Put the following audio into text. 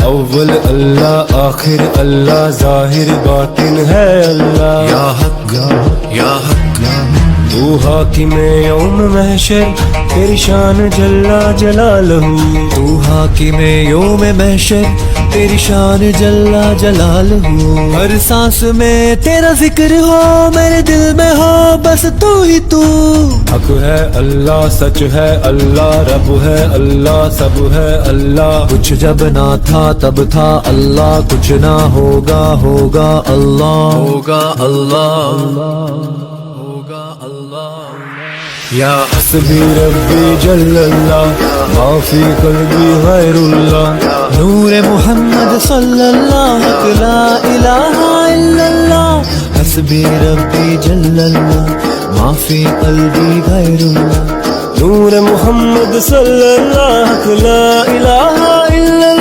اول اللہ آخر اللہ ظاہر باطن ہے اللہ. یا حق یا حق تو حاکم یوم محشر تیری شان جلا جلالہ. تو حاکم یوم محشر تیری شان جلا جلالہ. ہر سانس میں تیرا ذکر ہو میرے دل میں ہو بس تو ہی تو. حق ہے اللہ سچ ہے اللہ رب ہے اللہ سب ہے اللہ. کچھ جب نہ تھا تب تھا اللہ کچھ نہ ہوگا ہوگا اللہ ہوگا اللہ ہوگا اللہ. یا حسبی ربی جل اللہ ما فی قلبی غیر اللہ. نور محمد صلی اللہ لا الہ الا اللہ. حسبی ربی جل اللہ ما فی قلبی غیر اللہ. نور محمد صلی اللہ لا الہ الا